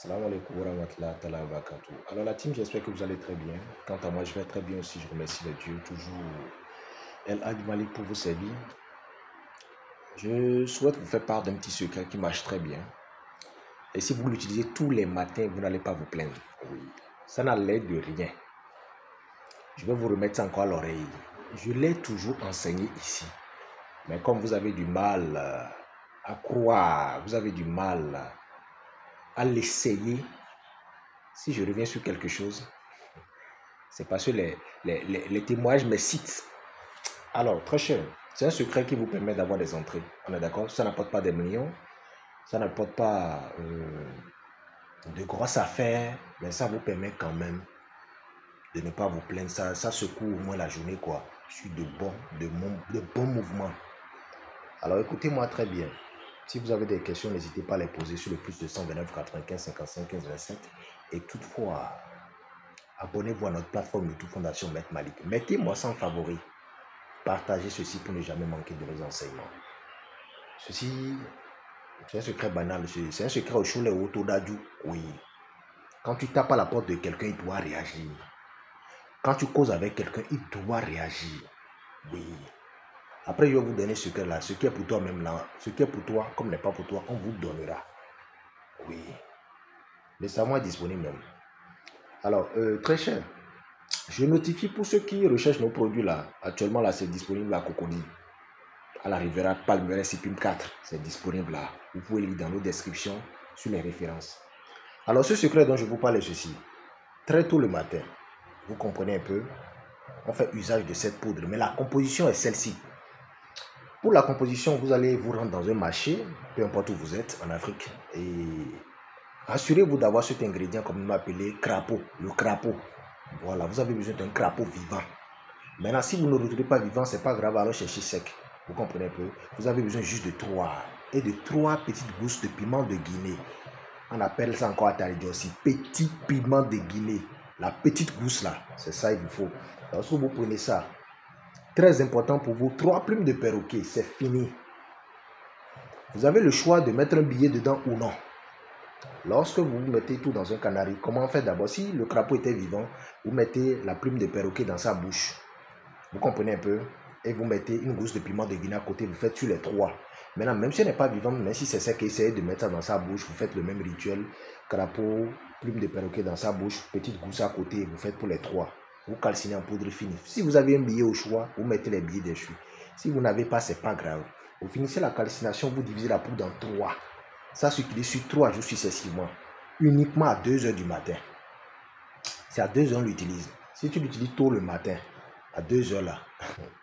Salam alaikum wa rahmatullahi ta'ala wa barakatuh. Alors la team, j'espère que vous allez très bien. Quant à moi, je vais très bien aussi. Je remercie le Dieu, toujours El Hadj Malik pour vous servir. Je souhaite vous faire part d'un petit secret qui marche très bien. Et si vous l'utilisez tous les matins, vous n'allez pas vous plaindre. Oui, ça n'a l'air de rien. Je vais vous remettre ça encore à l'oreille. Je l'ai toujours enseigné ici. Mais comme vous avez du mal à croire, vous avez du mal à l'essayer, si je reviens sur quelque chose, c'est parce que les témoignages me citent. Alors, très cher, c'est un secret qui vous permet d'avoir des entrées. On est d'accord? Ça n'apporte pas des millions, ça n'apporte pas de grosses affaires, mais ça vous permet quand même de ne pas vous plaindre. Ça secoue au moins la journée, quoi. Sur de bons mouvements. Alors, écoutez-moi très bien. Si vous avez des questions, n'hésitez pas à les poser sur le plus de 129 95 55 15 27. Et toutefois, abonnez-vous à notre plateforme YouTube Fondation Maître Malik. Mettez-moi ça en favori. Partagez ceci pour ne jamais manquer de nos enseignements. Ceci, c'est un secret banal. C'est un secret au choule au todaju. Oui. Quand tu tapes à la porte de quelqu'un, il doit réagir. Quand tu causes avec quelqu'un, il doit réagir. Oui. Après, je vais vous donner ce secret là. Ce qui est pour toi même là. Ce qui est pour toi, comme n'est pas pour toi, on vous donnera. Oui. Le savoir est disponible même. Alors, très cher. Je notifie pour ceux qui recherchent nos produits là. Actuellement là, c'est disponible à Cocody. À la Rivera Palmeraie CPIM 4. C'est disponible là. Vous pouvez lire dans nos descriptions sur les références. Alors, ce secret dont je vous parle est ceci. Très tôt le matin, vous comprenez un peu, on fait usage de cette poudre. Mais la composition est celle-ci. Pour la composition, vous allez vous rendre dans un marché, peu importe où vous êtes, en Afrique. Et assurez-vous d'avoir cet ingrédient, comme nous l'appelons crapaud. Le crapaud. Voilà, vous avez besoin d'un crapaud vivant. Maintenant, si vous ne le retrouvez pas vivant, c'est pas grave, alors cherchez sec. Vous comprenez un peu? Vous avez besoin juste de 3 petites gousses de piment de Guinée. On appelle ça encore à Taridjo aussi, petit piment de Guinée. La petite gousse là, c'est ça il vous faut. Lorsque vous prenez ça, très important pour vous, 3 plumes de perroquet, c'est fini. Vous avez le choix de mettre un billet dedans ou non. Lorsque vous mettez tout dans un canari, comment faire d'abord? Si le crapaud était vivant, vous mettez la plume de perroquet dans sa bouche. Vous comprenez un peu? Et vous mettez une gousse de piment de Guinée à côté, vous faites sur les 3. Maintenant, même si elle n'est pas vivante, même si c'est ça qui essaie de mettre ça dans sa bouche, vous faites le même rituel. Crapaud, plume de perroquet dans sa bouche, petite gousse à côté, vous faites pour les 3. Vous calcinez en poudre fine. Si vous avez un billet au choix, vous mettez les billets dessus. Si vous n'avez pas, c'est pas grave. Vous finissez la calcination, vous divisez la poudre en 3. Ça s'utilise sur 3 jours successivement. Uniquement à 2 h du matin. C'est à 2 h on l'utilise. Si tu l'utilises tôt le matin, à 2 h là,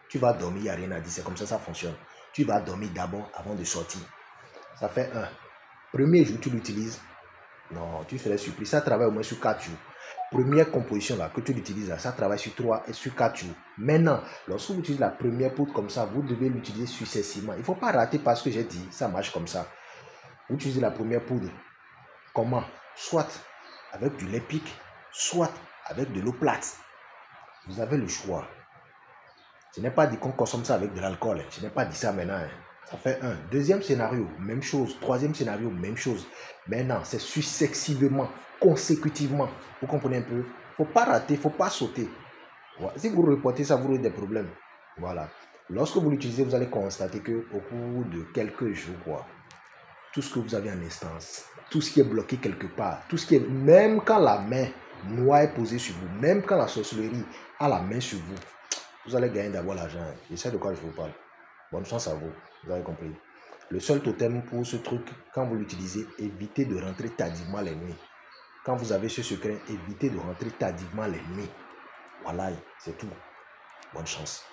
tu vas dormir, il n'y a rien à dire. C'est comme ça ça fonctionne. Tu vas dormir d'abord avant de sortir. Ça fait 1. Premier jour, tu l'utilises. Non, tu serais surpris. Ça travaille au moins sur 4 jours. Première composition là, que tu l'utilises, ça travaille sur 3 et sur 4 jours. Maintenant, lorsque vous utilisez la première poudre comme ça, vous devez l'utiliser successivement. Il ne faut pas rater parce que j'ai dit, ça marche comme ça. Vous utilisez la première poudre. Comment? Soit avec du lait pique, soit avec de l'eau plate. Vous avez le choix. Je n'ai pas dit qu'on consomme ça avec de l'alcool. Je n'ai pas dit ça maintenant. Ça fait 1. Deuxième scénario, même chose. Troisième scénario, même chose. Maintenant, c'est successivement, consécutivement. Vous comprenez un peu? Il ne faut pas rater, il ne faut pas sauter. Voilà. Si vous reportez ça, vous aurez des problèmes. Voilà. Lorsque vous l'utilisez, vous allez constater qu'au cours de quelques jours, tout ce que vous avez en instance, tout ce qui est bloqué quelque part, tout ce qui est, même quand la main noire est posée sur vous, même quand la sorcellerie a la main sur vous, vous allez gagner d'abord l'argent. Et c'est de quoi je vous parle. Bonne chance à vous. Vous avez compris. Le seul totem pour ce truc, quand vous l'utilisez, évitez de rentrer tardivement les nuits. Quand vous avez ce secret, évitez de rentrer tardivement les nuits. Voilà, c'est tout. Bonne chance.